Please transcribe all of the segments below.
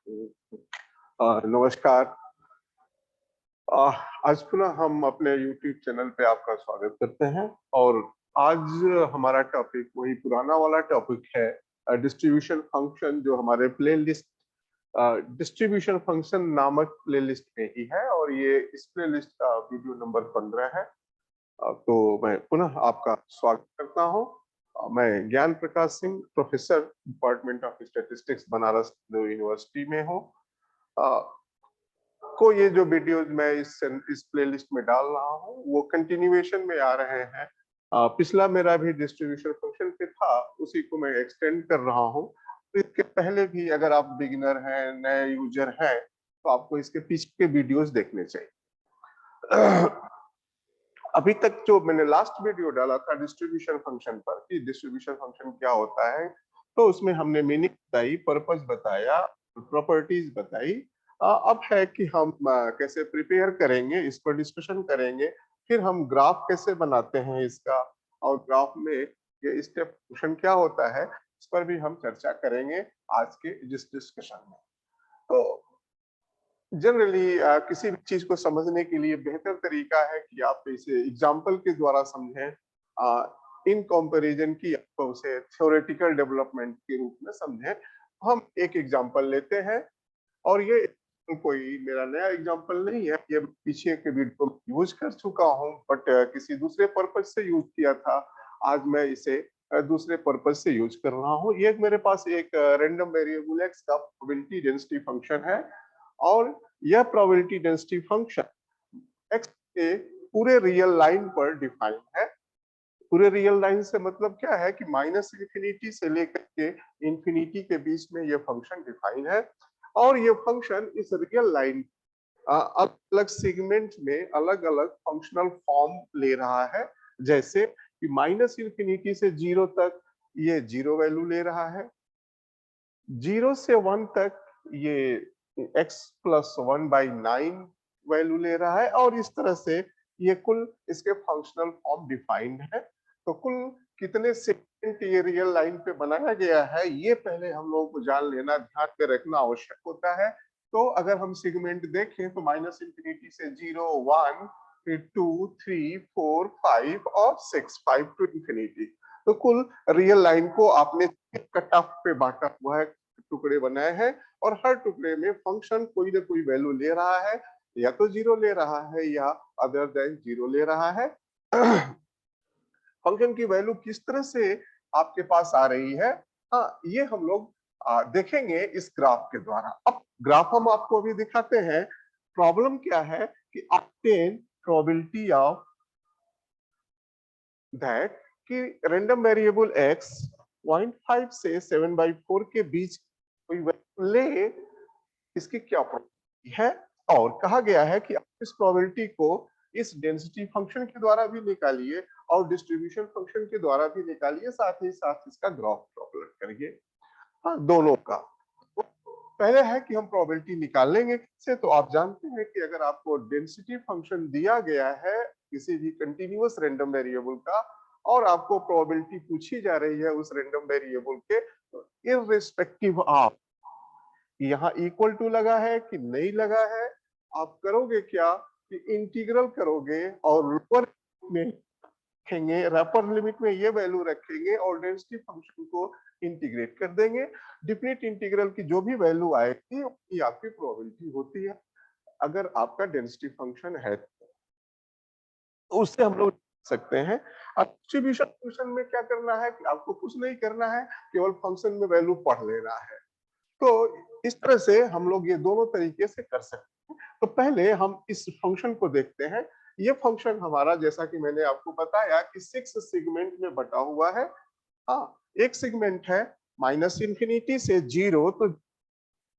नमस्कार। आज पुनः हम अपने YouTube चैनल पे आपका स्वागत करते हैं और आज हमारा टॉपिक वही पुराना वाला टॉपिक है, डिस्ट्रीब्यूशन फंक्शन, जो हमारे प्लेलिस्ट डिस्ट्रीब्यूशन फंक्शन नामक प्लेलिस्ट में ही है और ये इस प्लेलिस्ट का वीडियो नंबर 15 है। तो मैं पुनः आपका स्वागत करता हूँ। मैं Gyan Prakash Singh, professor department of statistics, Banaras Hindu University में हूँ। को ये जो वीडियोज मैं इस प्लेलिस्ट में डाल रहा हूँ वो कंटिन्यूएशन में आ रहे हैं। पिछला मेरा भी डिस्ट्रीब्यूशन फंक्शन पे था, उसी को मैं एक्सटेंड कर रहा हूँ। तो इसके पहले भी अगर आप बिगिनर हैं, नए यूजर हैं, तो आपको इसके पीछे के वीडियोस देखने चाहिए। अभी तक जो मैंने लास्ट वीडियो डाला था डिस्ट्रीब्यूशन फंक्शन पर कि डिस्ट्रीब्यूशन फंक्शन क्या होता है, तो उसमें हमने मीनिंग बताई, पर्पस बताया, प्रॉपर्टीज बताई। अब है कि हम कैसे प्रिपेयर करेंगे, इस पर डिस्कशन करेंगे। फिर हम ग्राफ कैसे बनाते हैं इसका, और ग्राफ में ये स्टेप फंक्शन क्या होता है, इस पर भी हम चर्चा करेंगे आज के जिस डिस्कशन में। तो जनरली किसी भी चीज को समझने के लिए बेहतर तरीका है कि आप इसे एग्जाम्पल के द्वारा समझें, इन कंपैरिजन की आप उसे थ्योरेटिकल डेवलपमेंट के रूप में समझें। हम एक एग्जाम्पल लेते हैं और ये कोई मेरा नया एग्जाम्पल नहीं है, ये पीछे के वीडियो में यूज कर चुका हूँ, बट किसी दूसरे पर्पज से यूज किया था। आज मैं इसे दूसरे पर्पज से यूज कर रहा हूँ। ये मेरे पास एक रैंडम वेरिएबल एक्स का प्रोबेबिलिटी डेंसिटी फंक्शन है और यह प्रोबेबिलिटी डेंसिटी फंक्शन एक्स के पूरे रियल लाइन पर डिफाइन है। पूरे रियल लाइन से मतलब क्या है कि माइनस इंफिनिटी से लेकर के इंफिनिटी के बीच में ये फंक्शन डिफाइन है और ये फंक्शन इस रियल लाइन अलग अलग सेगमेंट में अलग अलग फंक्शनल फॉर्म ले रहा है। जैसे कि माइनस इंफिनिटी से 0 तक ये 0 वैल्यू ले रहा है, 0 से 1 तक ये x प्लस 1/9 वैल्यू ले रहा है और इस तरह से ये कुल इसके फंक्शनल फॉर्म डिफाइंड है। तो कुल कितने सेगमेंट ये रियल लाइन पे बनाया गया है, ये पहले हम लोगों को जान लेना, ध्यान में रखना आवश्यक होता है। तो अगर हम सेगमेंट देखें तो माइनस इंफिनिटी से 0, 1, फिर 2, 3, 4, 5 और 6, 5 टू इंफिनिटी। तो कुल रियल लाइन को आपने कट ऑफ पे बांटा हुआ है, टुकड़े बनाए हैं और हर टुकड़े में फंक्शन कोई ना कोई वैल्यू ले रहा है, या तो 0 ले रहा है या अदर देन 0 ले रहा है। फंक्शन की वैल्यू किस तरह से आपके पास आ रही है, हाँ, ये हम लोग देखेंगे इस ग्राफ के द्वारा। अब ग्राफ हम आपको अभी दिखाते हैं। प्रॉब्लम क्या है कि ऑब्टेन प्रोबेबिलिटी ऑफ दैट कि रैंडम वेरिएबल x 0.5 से 7/4 के बीच कोई वैल्यू ले, इसकी क्या प्रोबेबिलिटी है। और कहा गया है कि आप इस प्रोबेबिलिटी को इस डेंसिटी फंक्शन के द्वारा भी निकालिए और डिस्ट्रीब्यूशन फंक्शन के द्वारा भी निकालिए, साथ ही साथ इसका ग्राफ प्लॉट करिए। हाँ, दोनों का। तो पहले है कि हम प्रोबेबिलिटी निकाल लेंगे कैसे। तो आप जानते हैं कि अगर आपको डेंसिटी फंक्शन दिया गया है किसी भी कंटिन्यूअस रैंडम वेरिएबल का और आपको प्रोबेबिलिटी पूछी जा रही है उस रैंडम वेरिएबल के, तो इररिस्पेक्टिव ऑफ यहाँ इक्वल टू लगा है कि नहीं लगा है, आप करोगे क्या कि इंटीग्रल करोगे और लोअर में रखेंगे, रैपर लिमिट में ये वैल्यू रखेंगे और डेंसिटी फंक्शन को इंटीग्रेट कर देंगे। डिफिनिट इंटीग्रल की जो भी वैल्यू आएगी ये आपकी प्रोबेबिलिटी होती है। अगर आपका डेंसिटी फंक्शन है तो उससे हम लोग सकते हैं। डिस्ट्रीब्यूशन फंक्शन में क्या करना है कि आपको कुछ नहीं करना है, केवल फंक्शन में वैल्यू पढ़ लेना है। तो इस तरह से हम लोग ये दोनों तरीके से कर सकते हैं। तो पहले हम इस फंक्शन को देखते हैं। ये फंक्शन हमारा, जैसा कि मैंने आपको बताया कि 6 सेगमेंट में बटा हुआ है। हाँ, एक सेगमेंट है माइनस इंफिनिटी से 0, तो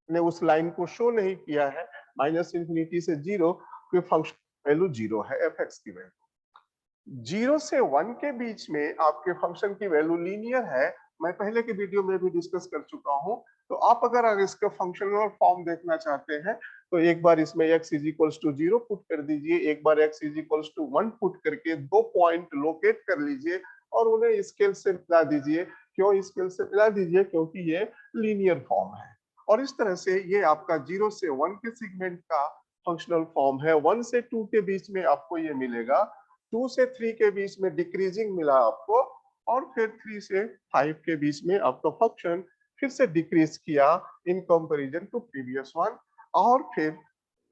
ने उस लाइन को शो नहीं किया है। माइनस इंफिनिटी से 0 के फंक्शन वैल्यू 0 है, एफ एक्स की वैल्यू। 0 से 1 के बीच में आपके फंक्शन की वैल्यू लीनियर है। मैं पहले के वीडियो में भी डिस्कस कर चुका हूं। तो आप अगर इसका फंक्शनल फॉर्म देखना चाहते हैं तो एक बार इसमें x is equals to 0 put कर दीजिए, एक बार x is equals to 1 put करके 2 पॉइंट लोकेट कर लीजिए और उन्हें स्केल से मिला दीजिए। क्यों स्केल से मिला दीजिए? क्योंकि ये लीनियर फॉर्म है। और इस तरह से ये आपका 0 से 1 के सेगमेंट का फंक्शनल फॉर्म है। 1 से 2 के बीच में आपको ये मिलेगा, 2 से 3 के बीच में डिक्रीजिंग मिला आपको, और फिर 3 से 5 के बीच में आपका फंक्शन फिर से डिक्रीज किया in comparison to previous one, और फिर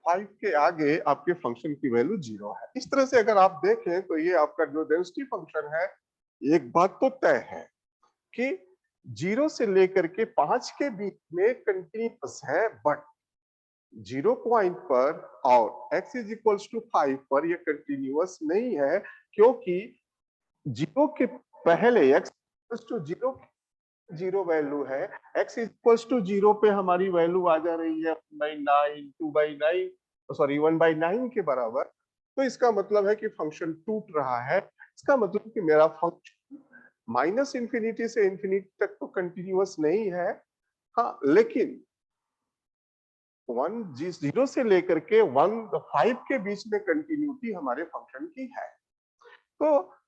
5 के आगे आपके फंक्शन की वैल्यू 0 है। इस तरह से अगर आप देखें तो ये आपका जो डेंसिटी फंक्शन है, एक बात तो तय है कि 0 से लेकर के 5 के बीच में कंटिन्यूअस है, बट 0 पॉइंट पर और x इज इक्वल्स टू 5 पर ये कंटिन्यूअस नहीं है, क्योंकि 0 के पहले x equals to 0 zero value है, x इक्वल्स टू 0 पे हमारी वैल्यू आ जा रही है 1/9, 2/9, सॉरी 1/9 के बराबर। तो इसका मतलब है कि फंक्शन टूट रहा है। इसका मतलब कि मेरा फंक्शन माइनस इंफिनिटी से इंफिनिटी तक तो कंटिन्यूअस नहीं है, हाँ, लेकिन 0 से लेकर के 5 के बीच में कंटिन्यूटी हमारे फंक्शन की है। तो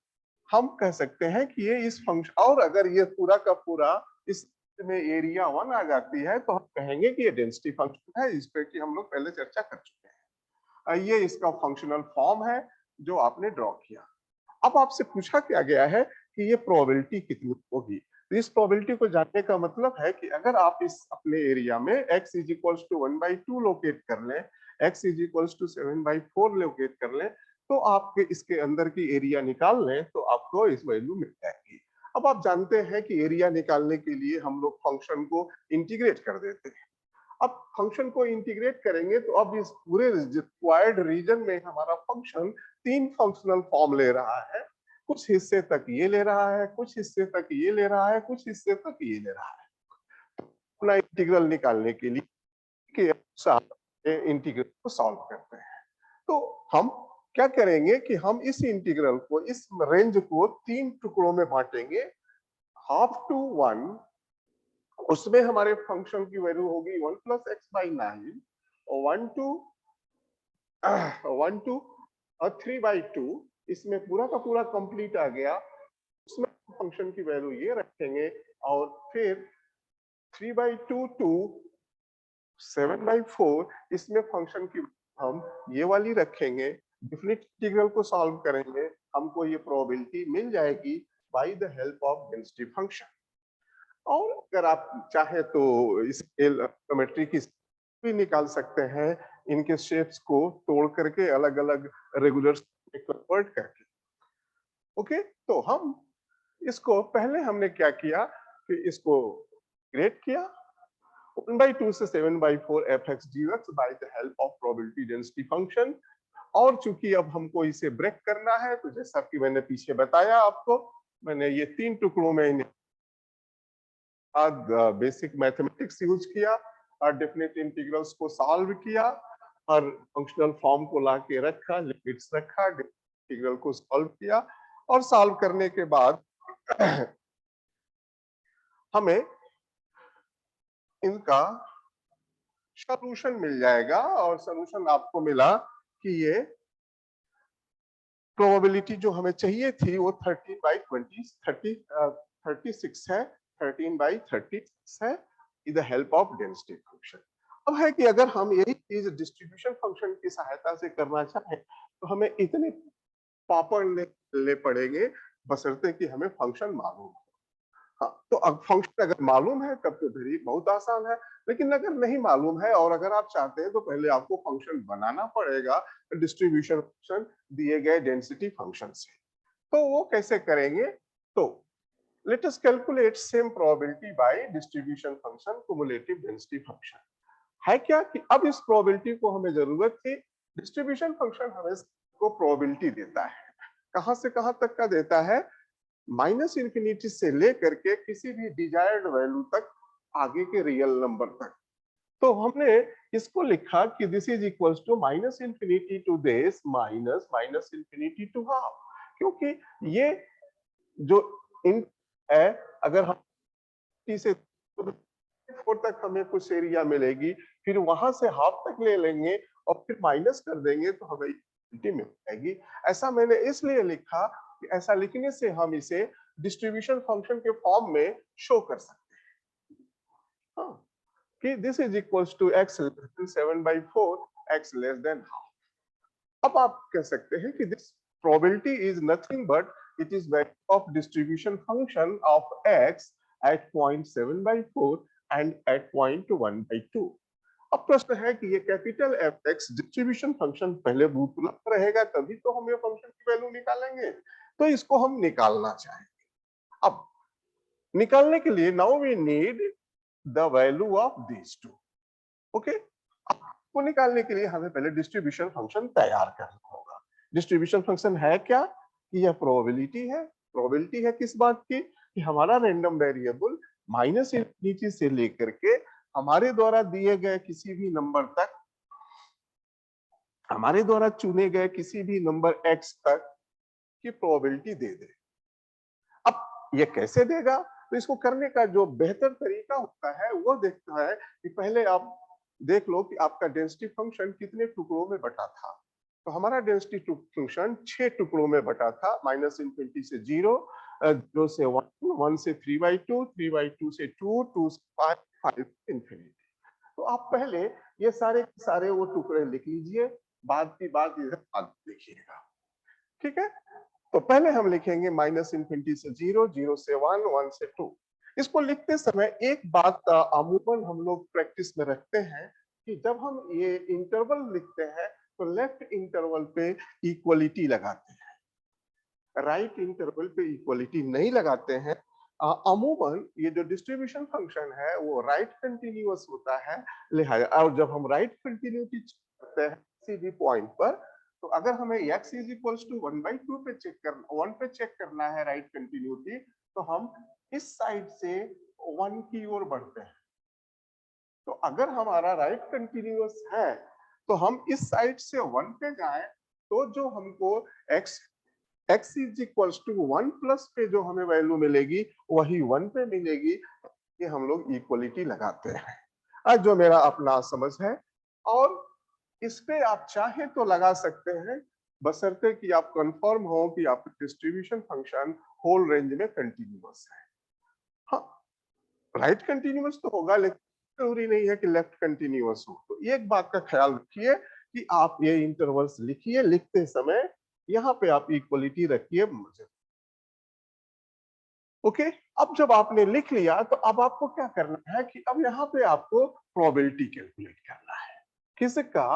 हम कह सकते हैं कि ये इस फंक्शन, और अगर ये पूरा का पूरा इस में एरिया 1 आ जाती है तो हम कहेंगे कि ये डेंसिटी फंक्शन है, इस पे कि हम लोग पहले चर्चा कर चुके हैं। ये इसका फंक्शनल फॉर्म है जो आपने ड्रॉ किया। अब आपसे पूछा क्या गया है कि ये प्रोबेबिलिटी कितनी होगी। तो इस प्रोबेबिलिटी को जानने का मतलब है कि अगर आप इस अपने एरिया में x is equals to 1/2 locate कर लें, x is equals to 7/4 locate कर लें, तो आपके इसके अंदर की एरिया निकाल लें तो आपको इस वैल्यू मिल जाएगी। अब आप जानते हैं कि एरिया निकालने के लिए हम लोग फंक्शन को इंटीग्रेट कर देते हैं। अब फंक्शन को इंटीग्रेट करेंगे तो अब इस पूरे रिक्वायर्ड रीजन में हमारा फंक्शन 3 फंक्शनल फॉर्म ले रहा है। कुछ हिस्से तक ये ले रहा है, कुछ हिस्से तक ये ले रहा है, कुछ हिस्से तक ये ले रहा है। अपना इंटीग्रल निकालने के लिए के अनुसार इंटीग्रल को सॉल्व करते हैं। तो हम क्या करेंगे कि हम इस इंटीग्रल को, इस रेंज को 3 टुकड़ों में बांटेंगे। हाफ टू 1, उसमें हमारे फंक्शन की वैल्यू होगी 1 + x/9, और 1 to 3/2, इसमें पूरा का पूरा कंप्लीट आ गया। उसमें फंक्शन की वैल्यू ये रखेंगे, और फिर 3/2 to 7/4, इसमें फंक्शन की हम ये वाली रखेंगे। डिफरेंट इंटीग्रल को सॉल्व करेंगे, हमको ये प्रोबेबिलिटी मिल जाएगी by the help of density function. और अगर आप चाहे तो इस ज्योमेट्री की भी निकाल सकते हैं, इनके शेप्स को तोड़ करके अलग अलग रेगुलर में कन्वर्ट करके। ओके, तो हम इसको पहले हमने क्या किया कि इसको ग्रेड किया 1/2 से 7/4 fx dx by the help of probability density function. और चूंकि अब हमको इसे ब्रेक करना है, तो जैसा कि मैंने पीछे बताया आपको, मैंने ये 3 टुकड़ों में बेसिक मैथमेटिक्स यूज किया और डेफिनेट इंटीग्रल्स को सॉल्व किया और फंक्शनल फॉर्म को ला के रखा, लिमिट्स रखा, इंटीग्रल को सॉल्व किया, और सॉल्व करने के बाद हमें इनका सॉल्यूशन मिल जाएगा। और सॉल्यूशन आपको मिला कि ये प्रोबेबिलिटी जो हमें चाहिए थी वो 36 है, 13/36 है, with the help of density function. अब है कि अगर हम यही चीज डिस्ट्रीब्यूशन फंक्शन की सहायता से करना चाहें तो हमें इतने पापड़ ले पड़ेंगे, बशर्ते कि हमें फंक्शन मालूम हो। हाँ, तो अब फंक्शन अगर मालूम है तब तो वेरी बहुत आसान है, लेकिन अगर नहीं मालूम है और अगर आप चाहते हैं तो पहले आपको फंक्शन बनाना पड़ेगा डिस्ट्रीब्यूशन फंक्शन दिए गए डेंसिटी फंक्शन से। तो वो कैसे करेंगे? तो let us calculate same probability by distribution function cumulative density function. है क्या कि अब इस प्रोबेबिलिटी को हमें जरूरत थी, डिस्ट्रीब्यूशन फंक्शन हमें को प्रोबेबिलिटी देता है। कहां से कहां तक का देता है? माइनस इंफिनिटी से लेकर के किसी भी डिजायर्ड वैल्यू तक, आगे के रियल नंबर तक। तो हमने इसको लिखा कि this is equals to minus infinity to this minus minus infinity to half, क्योंकि ये जो इन है, अगर हम टी से 4 तक हमें कुछ एरिया मिलेगी, फिर वहां से हाफ तक ले लेंगे और फिर माइनस कर देंगे तो हमें इंफिनिटी मिल जाएगी। ऐसा मैंने इसलिए लिखा कि ऐसा लिखने से हम इसे डिस्ट्रीब्यूशन फंक्शन के फॉर्म में शो कर सकते हैं। हाँ, कि this is equals to x less than 7/4, x less than half. अब आप कह सकते हैं कि this probability is nothing but it is value of distribution function of x at 0.7/4 and at 0.1/2। अब प्रश्न है कि ये capital F X distribution function पहले उपलब्ध रहेगा तभी तो हम ये फंक्शन की वैल्यू निकालेंगे, तो इसको हम निकालना चाहेंगे। अब निकालने के लिए now we need the value of these two. Okay, को निकालने के लिए हमें पहले डिस्ट्रीब्यूशन फंक्शन तैयार करना होगा। डिस्ट्रीब्यूशन फंक्शन है क्या? कि यह प्रोबेबिलिटी है किस बात की? कि हमारा रैंडम वेरिएबल माइनस इनफिनिटी से लेकर के हमारे द्वारा दिए गए किसी भी नंबर तक, हमारे द्वारा चुने गए किसी भी नंबर x तक की प्रोबेबिलिटी दे दे। अब ये कैसे देगा? तो इसको करने का जो बेहतर तरीका होता है वो देखता है कि पहले आप देख लो कि आपका डेंसिटी फंक्शन कितने टुकड़ों में बटा था। तो हमारा डेंसिटी फंक्शन 6 टुकड़ों में बटा था, माइनस इनफिनिटी से 0, 0 से 1, 1 से 3/2, 3/2 से 2, 2 से 5, 5 इनफिनिटी। तो आप पहले ये सारे वो टुकड़े लिख लीजिए, बाद की बात इधर बाद लिखिएगा, ठीक है? तो पहले हम लिखेंगे माइनस इनफिनिटी से 0, 0 से 1, 1 से 2। इसको लिखते समय एक बात अमूमन हम लोग प्रैक्टिस में रखते हैं कि जब हम ये इंटरवल लिखते हैं तो लेफ्ट इंटरवल पे इक्वलिटी लगाते हैं, राइट इंटरवल पे इक्वलिटी नहीं लगाते हैं। अमूमन ये जो डिस्ट्रीब्यूशन फंक्शन है वो राइट कंटिन्यूअस होता है, लिहाजा और जब हम राइट कंटिन्यूटी करते हैं किसी भी पॉइंट पर, तो अगर हमें x इज इक्वल्स टू 1/2 पे चेक करना, 1 पे चेक करना है राइट कंटिन्यूटी, तो हम इस साइड से 1 की ओर बढ़ते हैं। तो अगर हमारा राइट कंटिन्यूअस है तो हम इस साइड से 1 पे जाएं, तो जो हमको x is equals to 1 plus पे जो हमें वैल्यू मिलेगी वही 1 पे मिलेगी। ये हम लोग इक्वलिटी लगाते हैं। आज जो मेरा अपना समझ है, और इस पे आप चाहे तो लगा सकते हैं, बशर्ते कि आप कंफर्म हो कि आपका डिस्ट्रीब्यूशन फंक्शन होल रेंज में कंटिन्यूअस है। हाँ, राइट कंटिन्यूअस तो होगा लेकिन जरूरी नहीं है कि लेफ्ट कंटिन्यूअस हो। तो एक बात का ख्याल रखिए कि आप ये इंटरवल्स लिखिए, लिखते समय यहाँ पे आप इक्वलिटी रखिए मुझे। ओके, अब जब आपने लिख लिया तो अब आपको क्या करना है कि अब यहाँ पे आपको प्रोबेबिलिटी कैलकुलेट करना है। किसका?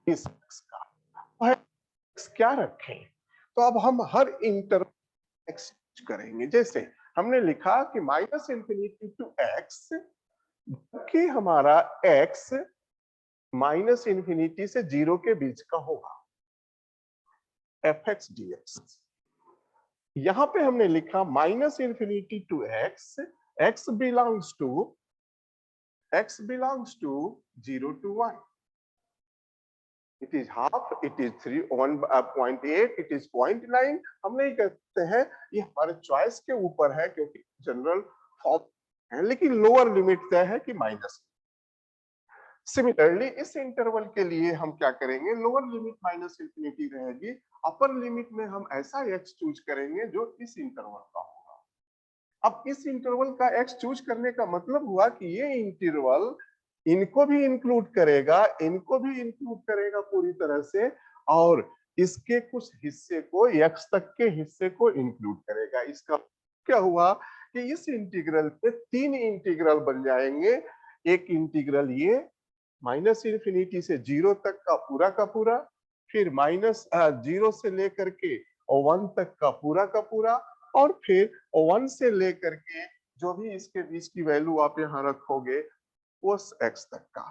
इस x का। x क्या रखें? तो अब हम हर इंटरवल x करेंगे। जैसे हमने लिखा कि माइनस इनफिनिटी टू x, कि हमारा x माइनस इनफिनिटी से 0 के बीच का होगा, fx dx। यहां पे हमने लिखा minus infinity to x, x belongs to 0 to 1। It is half, it is 1.8, it is 0.9। हम नहीं कहते हैं, ये हमारे चॉइस के ऊपर है क्योंकि जनरल फॉर्म है, लेकिन लोअर लिमिट तय है कि माइनस। सिमिलरली इस इंटरवल के लिए हम क्या करेंगे? लोअर लिमिट माइनस इंफिनिटी रहेगी, अपर लिमिट में हम ऐसा x चूज करेंगे जो इस इंटरवल का होगा। अब इस इंटरवल का x चूज करने का मतलब हुआ कि ये इंटरवल इनको भी इंक्लूड करेगा, इनको भी इंक्लूड करेगा पूरी तरह से, और इसके कुछ हिस्से को, x तक के हिस्से को इंक्लूड करेगा। इसका क्या हुआ कि इस इंटीग्रल पे 3 इंटीग्रल बन जाएंगे। एक इंटीग्रल ये माइनस इनफिनिटी से 0 तक का पूरा, फिर माइनस 0 से लेकर के 1 तक का पूरा, और फिर 1 से लेकर के जो भी इसके बीच की वैल्यू आप यहाँ रखोगे उस x तक का।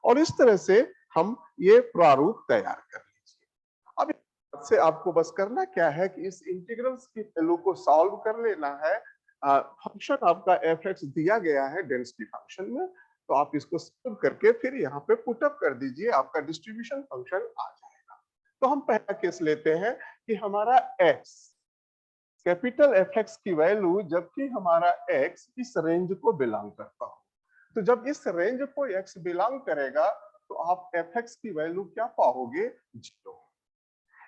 और इस तरह से हम ये प्रारूप तैयार कर लीजिए। अब से आपको बस करना क्या है कि इस इंटीग्रल्स की वैल्यू को सॉल्व कर लेना है। फंक्शन आपका fx दिया गया है डेंसिटी फंक्शन में, तो आप इसको सॉल्व करके फिर यहाँ पे पुट अप कर दीजिए, आपका डिस्ट्रीब्यूशन फंक्शन आ जाएगा। तो हम पहला केस लेते हैं कि हमारा x, कैपिटल fx की वैल्यू जबकि हमारा x इस रेंज को बिलोंग करता हो, तो जब इस रेंज को x बिलोंग करेगा तो आप fx की वैल्यू क्या पाओगे? 0।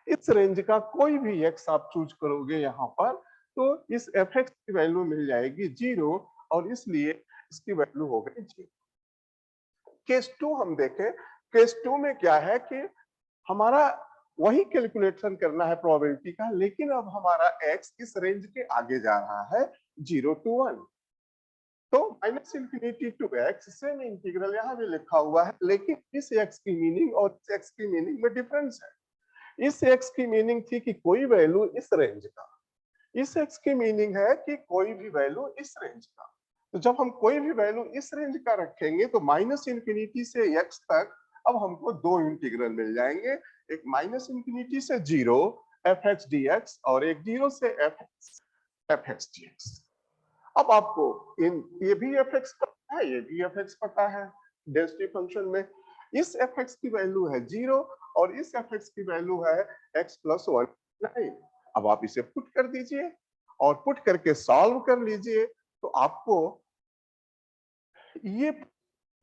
इस रेंज का कोई भी x आप चूज करोगे यहाँ पर, तो इस fx की वैल्यू मिल जाएगी 0, और इसलिए इसकी वैल्यू हो गई 0। केस 2 हम देखें, केस 2 में क्या है कि हमारा वही कैलकुलेशन करना है प्रोबेबिलिटी का, लेकिन अब हमारा x इस रेंज के आगे जा रहा है 0 to 1। तो minus infinity to x same integral यहाँ भी लिखा हुआ है, लेकिन इस x की मीनिंग और इस x की मीनिंग में डिफरेंस है। इस x की मीनिंग थी कि कोई वैल्यू इस रेंज का, इस x की मीनिंग है कि कोई भी वैल्यू इस रेंज का। तो जब हम कोई भी वैल्यू इस रेंज का रखेंगे तो माइनस इंफिनिटी से x तक अब हमको दो इंटीग्रल मिल जाएंगे, एक माइनस इंफिनिटी से 0 f(x) dx और एक 0 से f(x) dx। अब आपको इन ये भी f(x) पता है, ये भी f(x) पता है डेंसिटी फंक्शन में। इस f(x) की वैल्यू है 0 और इस f(x) की वैल्यू है x + 1 9। अब आप इसे पुट कर दीजिए और पुट करके सॉल्व कर लीजिए तो आपको ये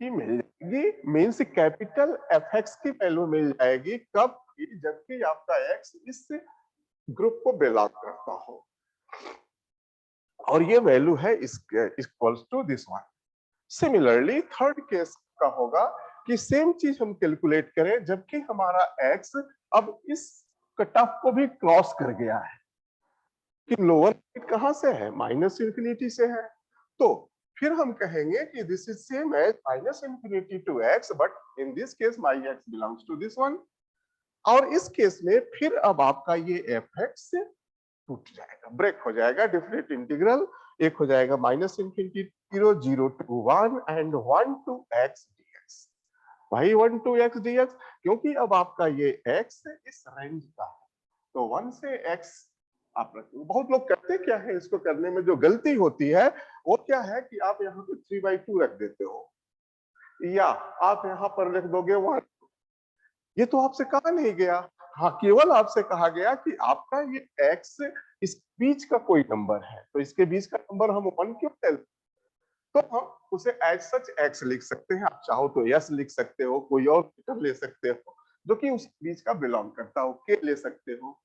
मिल जाएगी, मीन्स कैपिटल f(x) की वैल्यू मिल जाएगी। कब? जबकि आपका x इस ग्रुप को बिलोंग करता हो और ये वैल्यू है equals to this one. Similarly third case का होगा कि सेम चीज हम कैलकुलेट करें जबकि हमारा x अब इस कट ऑफ को भी क्रॉस कर गया है कि लोअर लिमिट कहां से है, माइनस इंफिनिटी से है। तो फिर हम कहेंगे कि this is same as minus infinity to x, but in this case my x belongs to this one. और इस केस में फिर अब आपका ये f(x) टूट जाएगा, ब्रेक हो जाएगा, डिफरेंट इंटीग्रल। एक हो जाएगा minus infinity 0 0 to 1 and 1 to x dx। भाई 1 to x dx क्योंकि अब आपका ये x इस रेंज का है तो 1 से x आप रखिए। बहुत लोग करते क्या है, इसको करने में जो गलती होती है वो क्या है कि आप यहाँ पे 3/2 रख देते हो या आप यहाँ पर लिख दोगे 1। ये तो आपसे कहा नहीं गया, हाँ केवल आपसे कहा गया कि आपका ये x इस बीच का कोई नंबर है तो इसके बीच का नंबर हम 1 क्यों ले, तो हम उसे एज सच x लिख सकते हैं। आप चाहो तो s लिख सकते हो, कोई और लेटर ले सकते हो जो कि उस बीच का बिलोंग करता हो, k ले सकते हो।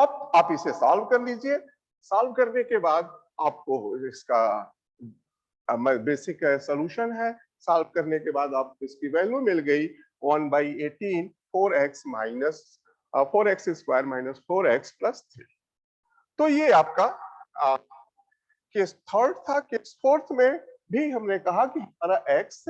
अब आप इसे सॉल्व कर लीजिए। सॉल्व करने के बाद आपको इसका बेसिक सॉल्यूशन है। सॉल्व करने के बाद आपको इसकी वैल्यू मिल गई 1/18 4x minus 4x² minus 4x + 3। तो ये आपका केस थर्ड था। केस फोर्थ में भी हमने कहा कि हमारा x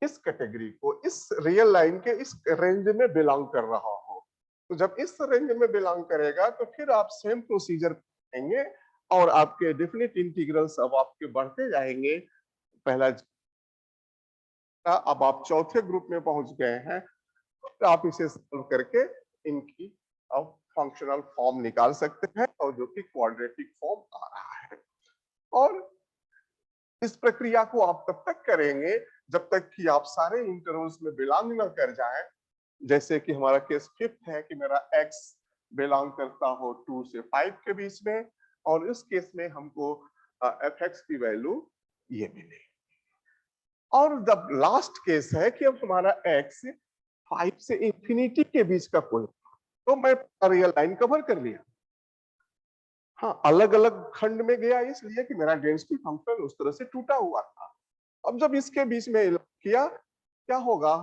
इस कैटेगरी को, इस रियल लाइन के इस रेंज में बिलोंग कर रहा हो। तो जब इस रेंज में बिलोंग करेगा तो फिर आप सेम प्रोसीजर करेंगे और आपके डेफिनेट इंटीग्रल्स अब आपके बढ़ते जाएंगे। पहला अब आप चौथे ग्रुप में पहुंच गए हैं तो आप इसे सॉल्व करके इनकी अब फंक्शनल फॉर्म निकाल सकते हैं और जो कि क्वाड्रेटिक फॉर्म आ रहा है। और इस प्रक्रिया को आप तब तक करेंगे जब तक कि आप सारे इंटरवल्स में बिलोंग न कर जाएं। जैसे कि हमारा केस फिफ्थ है कि मेरा x बिलोंग करता हो 2 से 5 के बीच में और इस केस में हमको f(x) की वैल्यू ये मिले। और द लास्ट केस है कि अब हमारा x 5 से इंफिनिटी के बीच का कोई, तो मैं रियल लाइन कवर कर लिया। हाँ, अलग अलग खंड में गया इसलिए कि मेरा डेंसिटी फंक्शन उस तरह से टूटा हुआ था। अब जब इसके बीच में किया क्या होगा,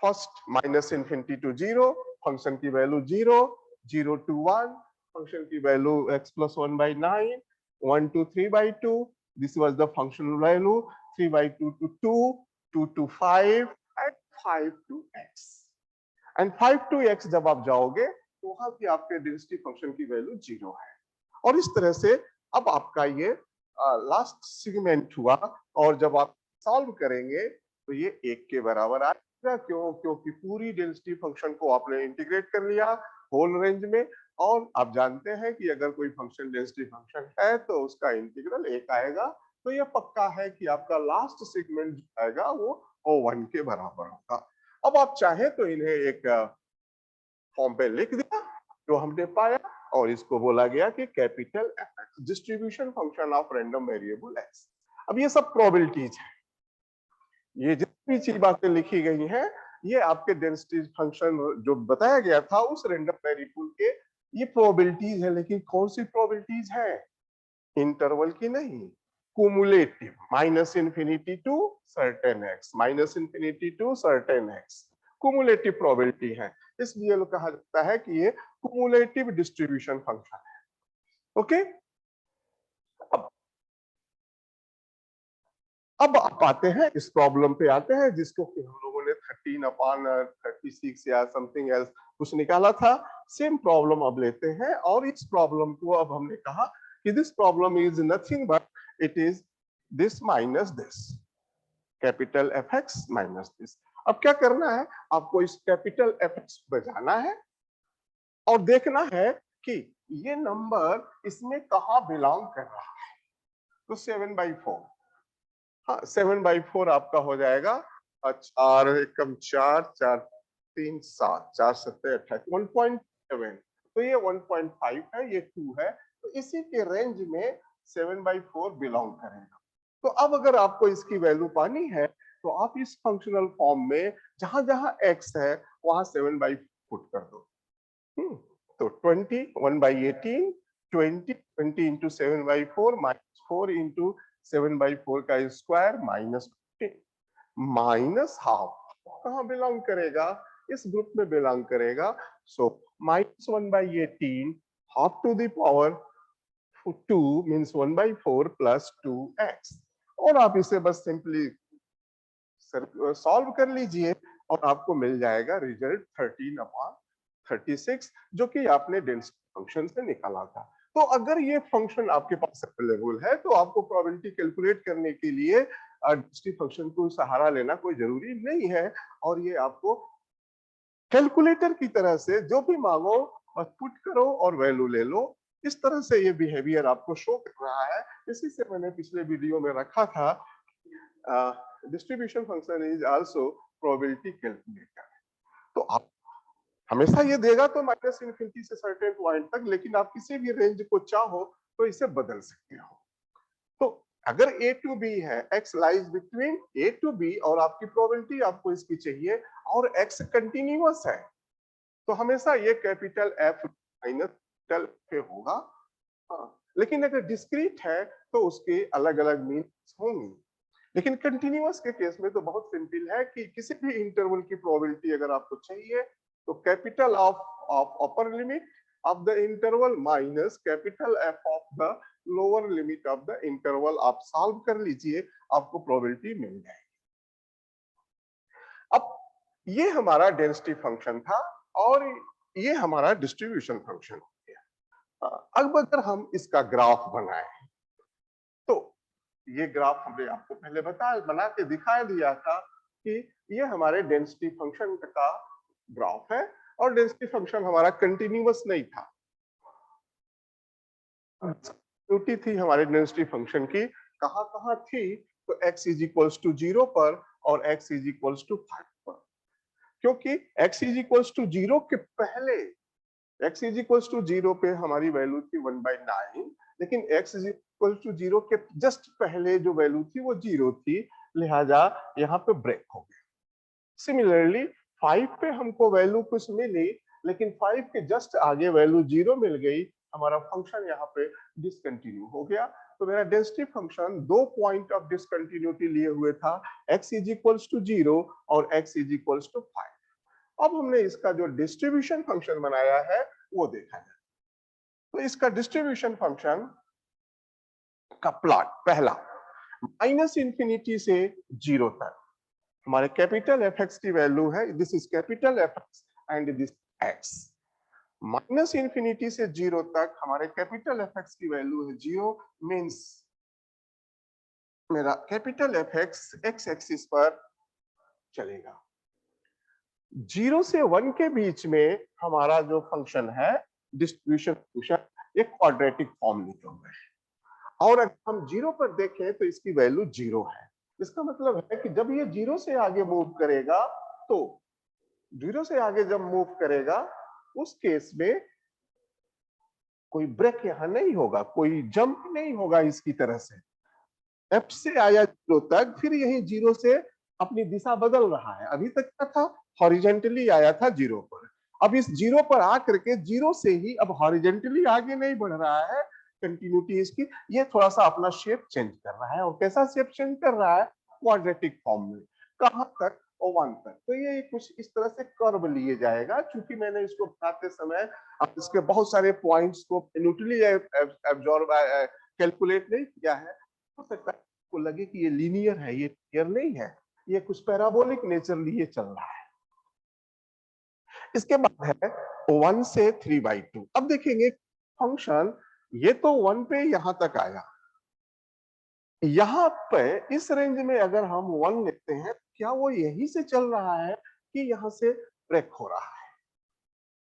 first minus infinity to 0 function की वैल्यू 0 0 to 1 फंक्शन की value x + 1/9 1 to 3/2 this was the functional value 3/2 to 2 2 to 5 and 5 to x and 5 to x जब आप जाओगे तो वहां भी आपके डेंसिटी फंक्शन की वैल्यू 0 है। और इस तरह से अब आपका ये लास्ट सेगमेंट हुआ और जब आप सॉल्व करेंगे तो ये 1 के बराबर आएगा। क्यों? क्योंकि पूरी डेंसिटी फंक्शन को आपने इंटीग्रेट कर लिया होल रेंज में। और आप जानते हैं कि अगर कोई फंक्शन डेंसिटी फंक्शन है तो उसका इंटीग्रल 1 आएगा। तो ये पक्का है कि आपका लास्ट सेगमेंट जो आएगा वो 1 के बराबर होगा। अब आप चाहें तो इन्हें एक फॉर्म पे लिख दिया जो हमने पाया और इसको बोला गया कि capital f(x) distribution function of random variable x। अब ये सब प्रोबेबिलिटीज है, ये जितनी चीज बातें लिखी गई हैं ये आपके डेंसिटी फंक्शन जो बताया गया था उस रैंडम वेरिएबल के ये प्रोबेबिलिटीज है, लेकिन कौन सी प्रोबेबिलिटीज है? इंटरवल की नहीं, cumulative, minus infinity to certain X, minus infinity to certain X, cumulative probability है, इसलिए लोग कहा जाता है कि ये कुमुलेटिव डिस्ट्रीब्यूशन फंक्शन है। ओके, अब आप आते हैं इस प्रॉब्लम पे आते हैं जिसको कि हम लोगों ने 13/36 या समथिंग एल्स कुछ निकाला था। सेम प्रॉब्लम अब लेते हैं और इस प्रॉब्लम को अब हमने कहा कि this problem is nothing but it is this minus this, capital F x minus this. अब क्या करना है, आपको इस कैपिटल एफ एक्स पे जाना है और देखना है कि ये नंबर इसमें कहां बिलोंग कर रहा है। तो 7/4, हाँ 7/4 आपका हो जाएगा 4 एकम 4 4 3 7 4 7 28 1.7, तो ये 1.5 है, ये 2 है, तो इसी के रेंज में 7/4 बिलोंग करेगा। तो अब अगर आपको इसकी वैल्यू पानी है तो आप इस फंक्शनल फॉर्म में जहां जहां x है वहां 7/4 पुट कर दो। तो 20 1/18, 20 इंटू 7/4 माइनस 4 इंटू 7/4 का स्क्वायर माइनस माइनस हाफ कहां बिलोंग करेगा? इस ग्रुप में बिलोंग करेगा। So -1/18 half to the power 2 means 1/4 plus 2x, और आप इसे बस सिंपली सॉल्व कर लीजिए और आपको मिल जाएगा रिजल्ट 13/36, जो कि आपने डेंसिटी फंक्शन से निकाला था। तो अगर ये फंक्शन आपके पास अवेलेबल है तो आपको प्रोबेबिलिटी कैलकुलेट करने के लिए डेंसिटी फंक्शन को सहारा लेना कोई जरूरी नहीं है, और ये आपको कैलकुलेटर की तरह से जो भी मांगो पुट करो और वैल्यू ले लो। इस तरह से ये बिहेवियर आपको शो कर रहा है। इसी से मैंने पिछले वीडियो में रखा था distribution function is also probability calculator. तो आप हमेशा ये देगा तो माइनस इनफिनिटी से सर्टेन पॉइंट तक, लेकिन आप किसी भी रेंज को चाहो तो इसे बदल सकते हो। तो अगर a टू b है, x lies between a to b, और आपकी प्रोबेबिलिटी आपको इसकी चाहिए और x कंटिन्यूअस है, तो हमेशा ये capital F minus capital F होगा। हाँ, लेकिन अगर डिस्क्रीट है तो उसके अलग अलग मीन्स होंगी। लेकिन कंटिन्यूअस के केस में तो बहुत सिंपल है कि किसी भी इंटरवल की प्रोबेबिलिटी अगर आपको चाहिए तो capital of upper limit of the interval minus capital F of the lower limit of the interval, आप सॉल्व कर लीजिए, आपको प्रोबेबिलिटी मिल जाएगी। अब ये हमारा डेंसिटी फंक्शन था और ये हमारा डिस्ट्रीब्यूशन फंक्शन हो गया। अब अगर हम इसका ग्राफ बनाएं तो ये ग्राफ हमने आपको पहले बना के दिखा दिया था कि ये हमारे डेंसिटी फंक्शन का ग्राफ है, और डेंसिटी फंक्शन हमारा कंटिन्यूअस नहीं था। त्रुटि थी हमारे डेंसिटी फंक्शन की, कहां थी? तो x इज इक्वल्स टू 0 पर और x इज इक्वल्स टू 5 पर, क्योंकि x इज इक्वल्स टू 0 के पहले, x इज इक्वल्स टू 0 पे हमारी वैल्यू थी 1/9, लेकिन x इज इक्वल टू 0 के जस्ट पहले जो वैल्यू थी वो 0 थी, लिहाजा यहाँ पे ब्रेक हो गया। सिमिलरली 5 पे हमको वैल्यू कुछ मिली, लेकिन 5 के जस्ट आगे वैल्यू 0 मिल गई, हमारा फंक्शन यहाँ पे डिसकंटिन्यू हो गया। तो मेरा density function 2 point of discontinuity लिए हुए था, x इज इक्वल्स टू 0 और x इज इक्वल्स टू 5। अब हमने इसका जो डिस्ट्रीब्यूशन फंक्शन बनाया है वो देखा जाए। तो इसका डिस्ट्रीब्यूशन फंक्शन का प्लॉट पहला, माइनस इंफिनिटी से 0 तक हमारे कैपिटल एफ एक्स की वैल्यू है, this is capital F x and this x. Minus infinity से 0 तक हमारे कैपिटल एफ एक्स की वैल्यू है 0, मींस मेरा capital F x x axis पर चलेगा। 0 से 1 के बीच में हमारा जो फंक्शन है डिस्ट्रीब्यूशन फंक्शन, एक क्वाड्रेटिक फॉर्म निकल रहा है, और अगर हम 0 पर देखें तो इसकी वैल्यू 0 है। इसका मतलब है कि जब ये 0 से आगे मूव करेगा, तो 0 से आगे जब मूव करेगा उस केस में कोई ब्रेक यहां नहीं होगा, कोई जंप नहीं होगा इसकी तरह से। एफ से आया 0 तक, फिर यही 0 से अपनी दिशा बदल रहा है। अभी तक क्या था? हॉरिजेंटली आया था 0 पर, अब इस जीरो पर आकर के जीरो से ही अब हॉरिजेंटली आगे नहीं बढ़ रहा है, कंटिन्यूटी इसकी, ये थोड़ा सा अपना शेप चेंज कर रहा है। और कैसा शेप चेंज कर रहा है? क्वाड्रेटिक फॉर्म में। कहां तक? और 1 तक। तो ये कुछ इस तरह से कर्व लिए जाएगा। चूंकि मैंने इसको बनाते समय अब इसके बहुत सारे पॉइंट्स को न्यूट्रली एब्जॉर्ब कैलकुलेट नहीं किया है, हो सकता है आपको लगे कि ये लीनियर है, ये क्लियर नहीं है, ये कुछ पैराबोलिक नेचर लिए चल रहा है। इसके बाद है 1 से 3/2। अब देखेंगे फंक्शन, ये तो 1 पे यहां तक आया, यहां पे इस रेंज में अगर हम 1 लेते हैं, क्या वो यही से चल रहा है कि यहां से ब्रेक हो रहा है?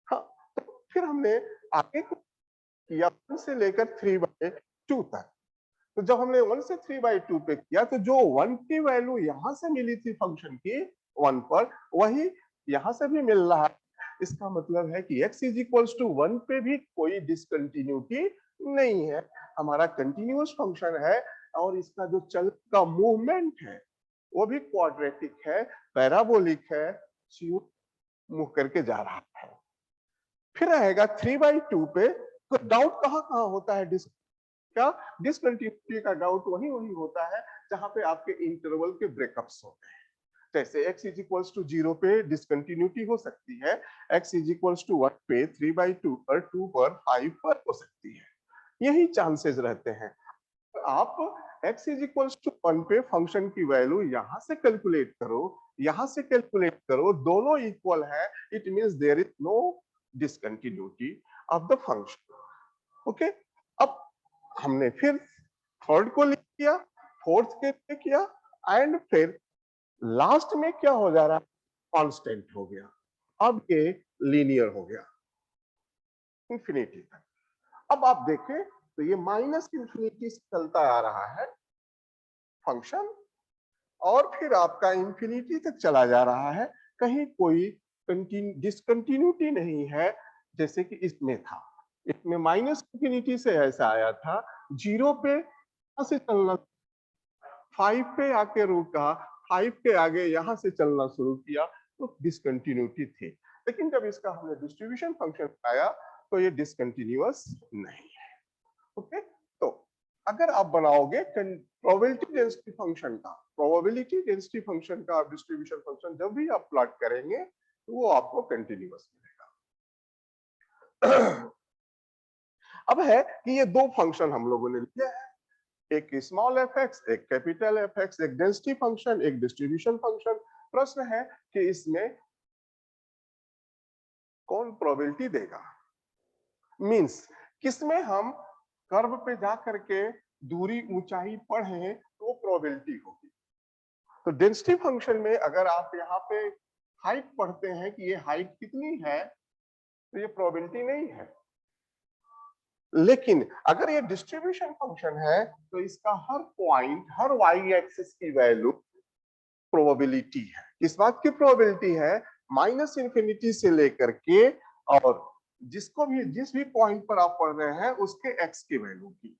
हाँ, तो फिर हमने आगे किया 1 से लेकर 3/2 तक। तो जब हमने 1 से 3/2 पे किया, तो जो 1 की वैल्यू यहां से मिली थी फंक्शन की 1 पर, वही यहां से भी मिल रहा है। इसका मतलब है कि x इज इक्वल्स टू 1 पे भी कोई डिसकंटिन्यूटी नहीं है, हमारा कंटिन्यूअस फंक्शन है। और इसका जो चल का मूवमेंट है वो भी क्वाड्रेटिक है, पैराबोलिक है, मूव करके जा रहा है। फिर आएगा 3/2 पे, तो डाउट कहां कहां होता है? क्या डिसकंटिन्यूटी का डाउट वही वही होता है जहां पे आपके इंटरवल के ब्रेकअप्स होते हैं। जैसे x इज इक्वल्स टू 0 पे डिसकंटिन्यूटी हो सकती है, x इज इक्वल्स टू 1 पे 3/2 पर, 2 पर, 5 पर हो सकती है, यही चांसेस रहते हैं। आप x इज इक्वल्स टू 1 पे फंक्शन की वैल्यू यहां से कैलकुलेट करो, यहां से कैलकुलेट करो, दोनों इक्वल है, it means there is no discontinuity of the function. Okay, अब हमने फिर थर्ड को लिख किया, फोर्थ के लिए किया, एंड फिर लास्ट में क्या हो जा रहा है? कांस्टेंट हो गया। अब ये लीनियर हो गया इंफिनिटी तक। अब आप देखें तो ये माइनस इंफिनिटी से चलता आ रहा है फंक्शन, और फिर आपका इंफिनिटी तक चला जा रहा है, कहीं कोई डिसकंटिन्यूटी नहीं है, जैसे कि इसमें था। इसमें माइनस इंफिनिटी से ऐसा आया था, 0 पे से चलना, 5 पे आके रुका, 5 के आगे यहां से चलना शुरू किया, तो डिसकंटिन्यूटी थी। लेकिन जब इसका हमने डिस्ट्रीब्यूशन फंक्शन बनाया तो ये डिसकंटिन्यूअस नहीं है। ओके, तो अगर आप बनाओगे प्रोबेबिलिटी डेंसिटी फंक्शन का, प्रोबेबिलिटी डेंसिटी फंक्शन का डिस्ट्रीब्यूशन फंक्शन जब भी आप प्लॉट करेंगे तो वो आपको कंटिन्यूअस मिलेगा। अब है कि ये दो फंक्शन हम लोगों ने लिए हैं, एक स्मॉल एफ एक्स, एक कैपिटल एफ एक्स, एक डेंसिटी फंक्शन, एक डिस्ट्रीब्यूशन फंक्शन। प्रश्न है कि इसमें कौन प्रोबेबिलिटी देगा? मींस किसमें हम कर्व पे जा करके दूरी ऊंचाई पढ़े तो प्रोबेबिलिटी होगी। तो डेंसिटी फंक्शन में अगर आप यहाँ पे हाइट पढ़ते हैं कि ये हाइट कितनी है, तो ये प्रोबेबिलिटी नहीं है। लेकिन अगर ये डिस्ट्रीब्यूशन फंक्शन है तो इसका हर पॉइंट, हर वाई एक्सिस की वैल्यू प्रोबेबिलिटी है। इस बात की प्रोबेबिलिटी है माइनस इंफिनिटी से लेकर के, और जिसको भी, जिस भी पॉइंट पर आप पढ़ रहे हैं उसके एक्स की वैल्यू की।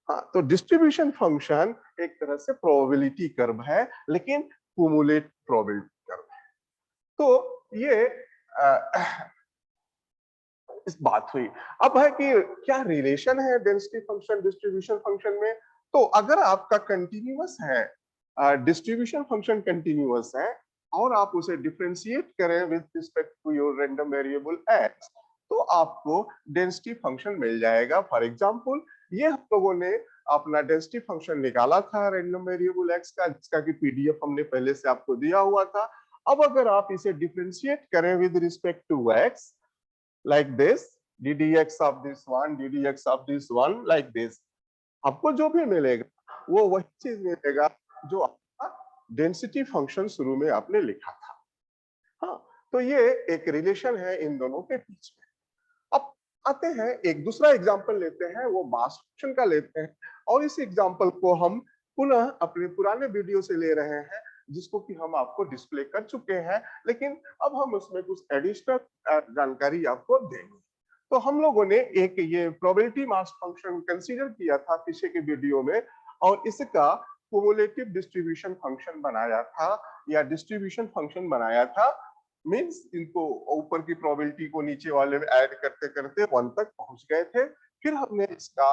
हाँ, तो डिस्ट्रीब्यूशन फंक्शन एक तरह से प्रोबेबिलिटी कर्व है, लेकिन क्युमुलेट प्रोबेबिलिटी कर्व है। तो ये इस बात हुई। अब है कि क्या रिलेशन है डेंसिटी फंक्शन डिस्ट्रीब्यूशन फंक्शन में? तो अगर आपका कंटिन्यूअस है, डिस्ट्रीब्यूशन फंक्शन कंटिन्यूअस है, और आप उसे डिफरेंशिएट करें with respect to your random variable X, तो आपको डेंसिटी फंक्शन मिल जाएगा। फॉर एग्जांपल, ये हम लोगों ने अपना डेंसिटी फंक्शन निकाला था रैंडम वेरिएबल एक्स का, जिसका कि पीडीएफ हमने पहले से आपको दिया हुआ था। अब अगर आप इसे डिफरेंशिएट करें with respect to X, like this, ddx of this one, ddx of this one, like this, आपको जो भी मिलेगा वो वही चीज मिलेगा जो आपका डेंसिटी फंक्शन शुरू में आपने लिखा था। हाँ, तो ये एक रिलेशन है इन दोनों के बीच में। अब आते हैं एक दूसरा एग्जांपल लेते हैं, वो मास फंक्शन का लेते हैं, और इस एग्जांपल को हम पुनः अपने पुराने वीडियो से ले रहे हैं, जिसको कि हम आपको डिस्प्ले कर चुके हैं, लेकिन अब हम उसमें कुछ एडिशनल जानकारी आपको देंगे। तो हम लोगों ने एक ये प्रोबेबिलिटी मास फंक्शन कंसीडर किया था पीछे के वीडियो में, और इसका क्युमुलेटिव डिस्ट्रीब्यूशन फंक्शन बनाया था, या डिस्ट्रीब्यूशन फंक्शन बनाया था। मीन्स इनको ऊपर की प्रोबेबिलिटी को नीचे वाले में ऐड करते करते 1 तक पहुंच गए थे। फिर हमने इसका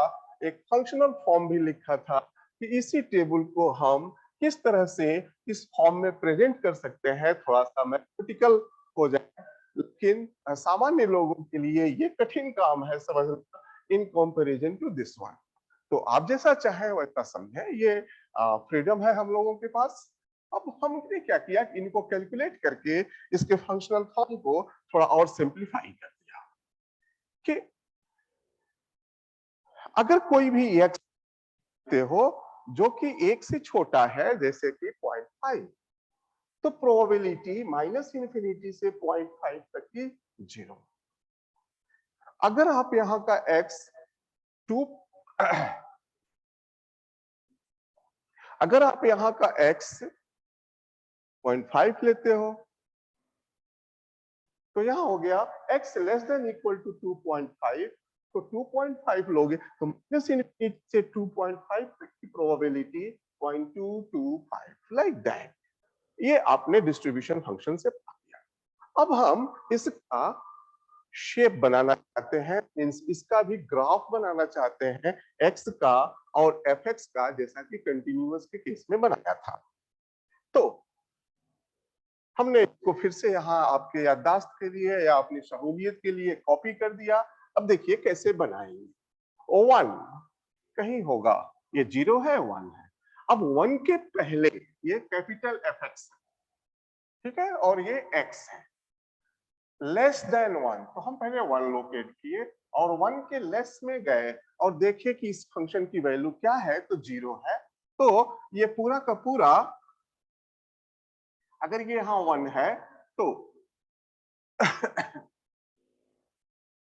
एक फंक्शनल फॉर्म भी लिखा था कि इसी टेबल को हम किस तरह से इस फॉर्म में प्रेजेंट कर सकते हैं, थोड़ा सा मैथमेटिकल हो जाए, लेकिन सामान्य लोगों के लिए ये कठिन काम है समझना in comparison to this one. तो आप जैसा चाहे वैसा समझे, ये फ्रीडम है हम लोगों के पास। अब हमने क्या किया कि इनको कैलकुलेट करके इसके फंक्शनल फॉर्म को थोड़ा और सिंप्लीफाई कर दिया कि अगर कोई भी एक्स हो जो कि 1 से छोटा है, जैसे कि 0.5, तो प्रोबेबिलिटी -इंफिनिटी से 0.5 तक की 0। अगर आप यहां का x 2 अगर आप यहां का x 0.5 लेते हो तो यहां हो गया x less than equal to 2.5, तो 2.5 लोगे तो माइनस इनफिनिटी से 2.5 तक की प्रोबेबिलिटी 0.225 लाइक दैट। ये आपने डिस्ट्रीब्यूशन फंक्शन से पा लिया। अब हम इसका शेप बनाना चाहते हैं, मींस इसका भी ग्राफ बनाना चाहते हैं x का और fx का, जैसा कि कंटिन्यूअस के केस में बनाया था। तो हमने इसको फिर से यहाँ आपके याददाश्त के लिए या अपनी सहूलियत के लिए कॉपी कर दिया। अब देखिए कैसे बनाएंगे। 1 कहीं होगा, ये 0 है 1 है। अब 1 के पहले ये कैपिटल fx है, ठीक है, और ये x है। लेस देन 1, तो हम पहले 1 लोकेट किए और 1 के लेस में गए और देखे कि इस फंक्शन की वैल्यू क्या है, तो 0 है। तो ये पूरा का पूरा, अगर ये यहां 1 है तो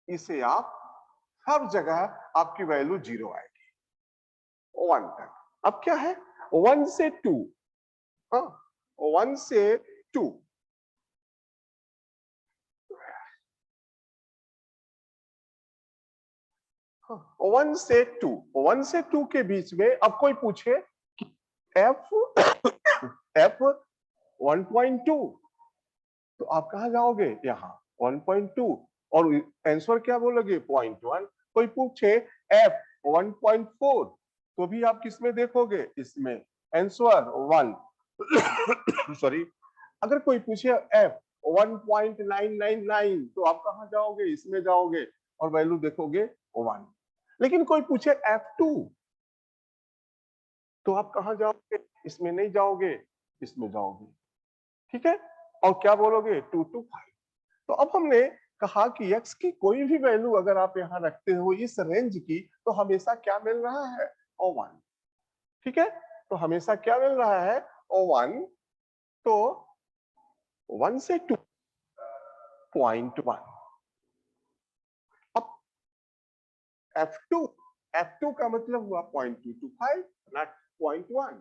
इसे आप हर जगह आपकी वैल्यू 0 आएगी 1 तक। अब क्या है 1 से 2, हाँ 1 से 2, 1 से 2, 1 से 2 के बीच में अब कोई पूछे कि f 1.2, तो आप कहां जाओगे, यहां 1.2 और आंसर क्या बोलोगे 0.1। कोई पूछे f 1.4, तो भी आप किस में देखोगे, इसमें आंसर 1 सॉरी। अगर कोई पूछे f 1.999, तो आप कहां जाओगे, इसमें जाओगे और वैल्यू देखोगे 1। लेकिन कोई पूछे f2, तो आप कहां जाओगे, इसमें नहीं जाओगे, इसमें जाओगे, ठीक है, और क्या बोलोगे 2 to 5। तो अब हमने कहा कि x की कोई भी वैल्यू अगर आप यहां रखते हो इस रेंज की, तो हमेशा क्या मिल रहा है, O1, ठीक है। तो हमेशा क्या मिल रहा है, O1। तो 1 से 2.1। अब F2, F2 का मतलब हुआ 0.225 नॉट 0.1।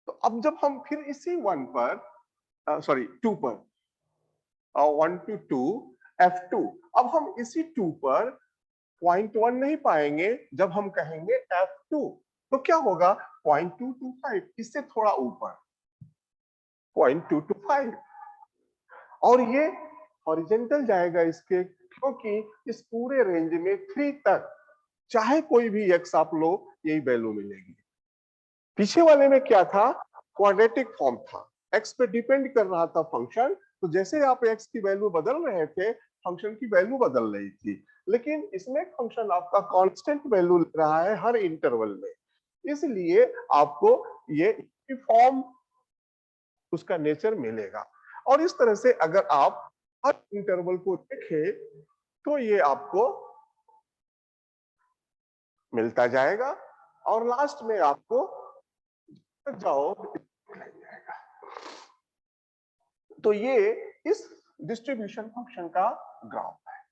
तो अब जब हम फिर इसी 1 पर सॉरी 2 पर 1 to 2 F2, अब हम इसी 2 पर 0.1 नहीं पाएंगे जब हम कहेंगे F2, तो क्या होगा 0.225, इससे थोड़ा ऊपर 0.225, और ये हॉरिजॉन्टल जाएगा इसके, क्योंकि इस पूरे रेंज में 3 तक चाहे कोई भी x आप लो यही वैल्यू मिलेगी। पीछे वाले में क्या था, क्वाड्रेटिक फॉर्म था, x पे डिपेंड कर रहा था फंक्शन, तो जैसे आप x की वैल्यू बदल रहे थे फंक्शन की वैल्यू बदल रही थी। लेकिन इसमें फंक्शन आपका कांस्टेंट वैल्यू ले रहा है हर इंटरवल में, इसलिए आपको ये फॉर्म उसका नेचर मिलेगा। और इस तरह से अगर आप हर इंटरवल को देखें तो ये आपको मिलता जाएगा और लास्ट में आपको जाओ जाएगा। तो ये इस डिस्ट्रीब्यूशन फंक्शन का ग्राफ है,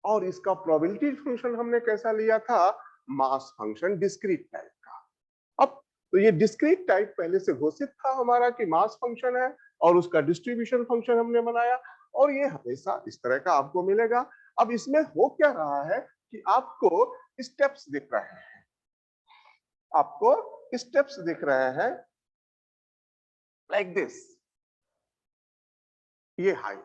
और इसका प्रोबेबिलिटी फंक्शन हमने कैसा लिया था, मास फंक्शन डिस्क्रीट टाइप का। अब तो ये डिस्क्रीट टाइप पहले से घोषित था हमारा कि मास फंक्शन है, और उसका डिस्ट्रीब्यूशन फंक्शन हमने बनाया, और ये हमेशा इस तरह का आपको मिलेगा। अब इसमें हो क्या रहा है कि आपको स्टेप्स दिख रहे हैं, आपको स्टेप्स दिख रहे हैं लाइक दिस। ये हाइट।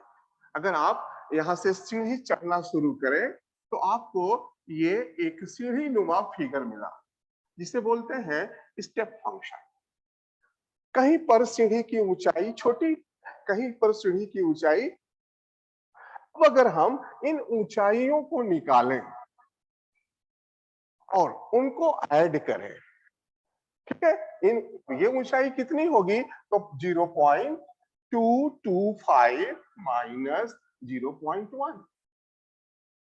अगर आप यहाँ से सीढ़ी चढ़ना शुरू करें तो आपको ये एक सीढ़ी नुमा फिगर मिला, जिसे बोलते हैं स्टेप फंक्शन। कहीं पर सीढ़ी की ऊंचाई छोटी, कहीं पर सीढ़ी की ऊंचाई। अब अगर हम इन ऊंचाइयों को निकालें और उनको ऐड करें, ठीक है, इन ये ऊंचाई कितनी होगी, तो 0.225 माइनस 0.1,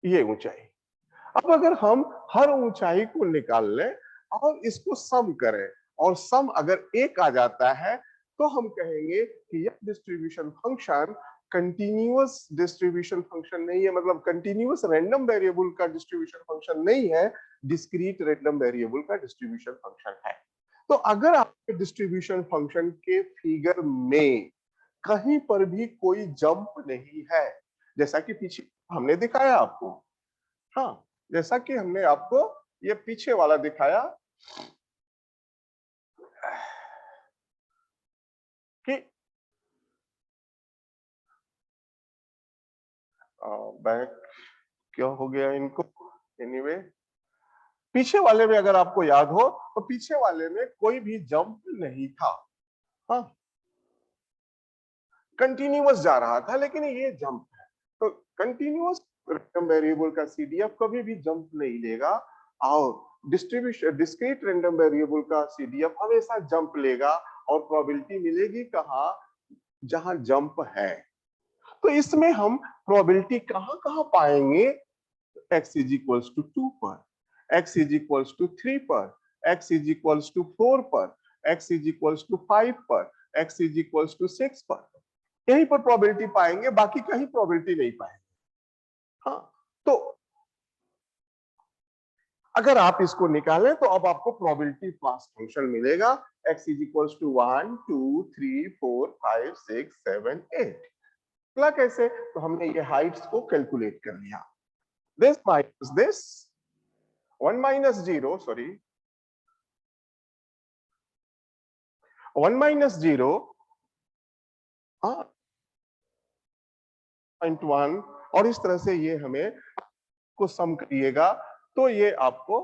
ये ऊंचाई। अब अगर हम हर ऊंचाई को निकाल लें और इसको सम करें, और सम अगर 1 आ जाता है तो हम कहेंगे कि यह distribution function continuous distribution function नहीं है, मतलब कंटिन्यूअस रैंडम वेरिएबल का डिस्ट्रीब्यूशन फंक्शन नहीं है, डिस्क्रीट रैंडम वेरिएबल का डिस्ट्रीब्यूशन फंक्शन है। तो अगर आपके डिस्ट्रीब्यूशन फंक्शन के फिगर में कहीं पर भी कोई जंप नहीं है, जैसा कि पीछे हमने दिखाया आपको, हाँ, जैसा कि हमने आपको ये पीछे वाला दिखाया कि बैक क्या हो गया इनको, एनीवे पीछे वाले में अगर आपको याद हो तो पीछे वाले में कोई भी जंप नहीं था, हाँ, कंटिन्यूअस जा रहा था, लेकिन ये जंप है। तो कंटिन्यूअस रैंडम वेरिएबल का सीडीएफ कभी भी जंप नहीं लेगा, और डिस्ट्रीब्यूशन डिस्क्रीट रैंडम वेरिएबल का सीडीएफ हमेशा जंप लेगा, और प्रोबेबिलिटी मिलेगी कहां, जहां जंप है। तो इसमें हम प्रोबेबिलिटी कहां कहां पाएंगे, x इज इक्वल्स टू 2 पर, x इज इक्वल्स टू 3 पर, x इज इक्वल्स टू 4 पर, x इज इक्वल्स टू 5 पर, x इज इक्वल्स टू 6 पर, यहीं पर प्रोबेबिलिटी पाएंगे, बाकी कहीं प्रोबेबिलिटी नहीं पाएंगे। हाँ, तो अगर आप इसको निकालें तो अब आपको प्रोबेबिलिटी पास फंक्शन मिलेगा, x इज इक्वल्स टू 1 2 3 4 5 6 7 8। अगला कैसे, तो हमने ये हाइट्स को कैलकुलेट कर लिया, this minus this 1 minus 0, sorry 1 minus 0 0.1, और इस तरह से ये हमें को सम करिएगा तो ये आपको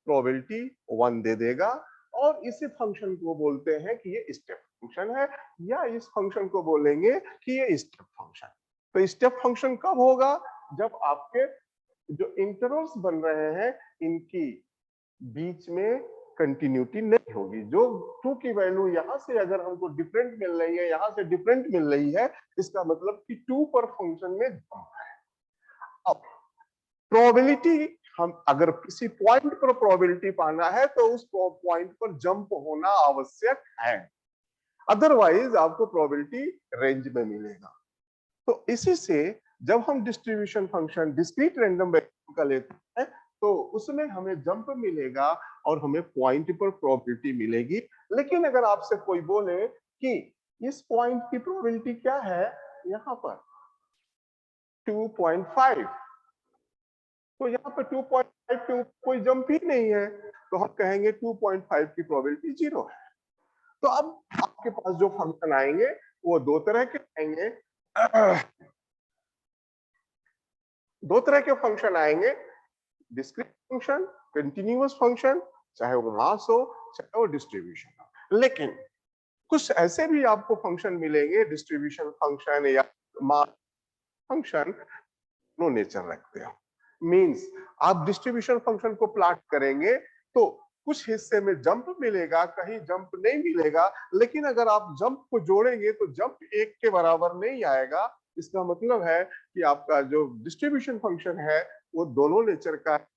प्रोबेबिलिटी 1 दे देगा, और इसी फंक्शन को बोलते हैं कि ये स्टेप फंक्शन है, या इस फंक्शन को बोलेंगे कि ये स्टेप फंक्शन। तो स्टेप फंक्शन कब होगा, जब आपके जो इंटरवल्स बन रहे हैं इनकी बीच में कंटिन्यूटी नहीं होगी। जो 2 की वैल्यू यहां से अगर हमको डिफरेंट मिल रही है, यहां से डिफरेंट मिल रही है, इसका मतलब कि 2 पर फंक्शन में जंप है। अब प्रोबेबिलिटी, हम अगर किसी पॉइंट पर प्रोबेबिलिटी पाना है तो उस पॉइंट पर जंप होना आवश्यक है, अदरवाइज आपको प्रोबेबिलिटी रेंज में मिलेगा। तो इसी से जब हम distribution function discrete random variable का लेते हैं तो उसमें हमें जंप मिलेगा और हमें पॉइंट पर प्रोबेबिलिटी मिलेगी। लेकिन अगर आपसे कोई बोले कि इस पॉइंट की प्रोबेबिलिटी क्या है, यहां पर 2.5, तो यहाँ पर 2.5 पे कोई जंप ही नहीं है, तो हम कहेंगे 2.5 की प्रोबेबिलिटी 0 है। तो अब आपके पास जो फंक्शन आएंगे वो दो तरह के आएंगे, दो तरह के फंक्शन आएंगे, डिस्क्रीट फंक्शन, कंटिन्यूअस फंक्शन, चाहे वो मास हो चाहे वो डिस्ट्रीब्यूशन हो। लेकिन कुछ ऐसे भी आपको फंक्शन मिलेंगे, डिस्ट्रीब्यूशन फंक्शन या मास फंक्शन, नो नेचर रखते हैं। मींस आप डिस्ट्रीब्यूशन फंक्शन को प्लॉट करेंगे तो कुछ हिस्से में जंप मिलेगा, कहीं जंप नहीं मिलेगा, लेकिन अगर आप जंप को जोड़ेंगे तो जंप 1 के बराबर नहीं आएगा। इसका मतलब है कि आपका जो डिस्ट्रीब्यूशन फंक्शन है वो दोनों नेचर का है,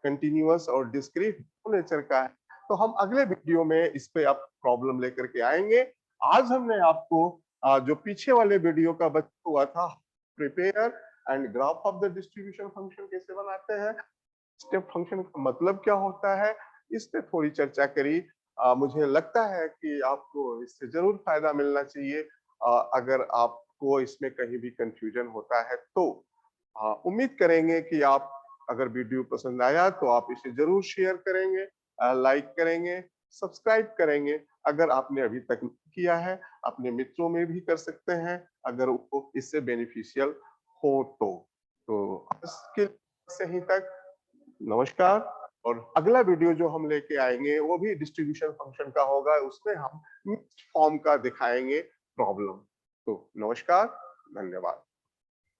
कंटिन्यूअस और डिस्क्रीट दोनों नेचर का है। तो हम अगले वीडियो में इस पे आप प्रॉब्लम लेकर के आएंगे। आज हमने आपको जो पीछे वाले वीडियो का बचा हुआ था, prepare and graph of the distribution function कैसे बनाते हैं, स्टेप फंक्शन का मतलब क्या होता है, इस पे थोड़ी चर्चा करी। मुझे लगता है कि आपको इससे जरूर फायदा मिलना चाहिए। अगर आपको इसमें कहीं भी कंफ्यूजन होता है तो उम्मीद करेंगे कि आप, अगर वीडियो पसंद आया तो आप इसे जरूर शेयर करेंगे, लाइक करेंगे, सब्सक्राइब करेंगे। अगर आपने अभी तक नहीं किया है, अपने मित्रों में भी कर सकते हैं, अगर वो इससे बेनिफिशियल हो तो। आज के लिए से ही तक, नमस्कार। और अगला वीडियो जो हम लेके आएंगे वो भी डिस्ट्रीब्यूशन फंक्शन का होगा, उसमें हम मिक्स्ड फॉर्म का दिखाएंगे प्रॉब्लम। तो नमस्कार, धन्यवाद।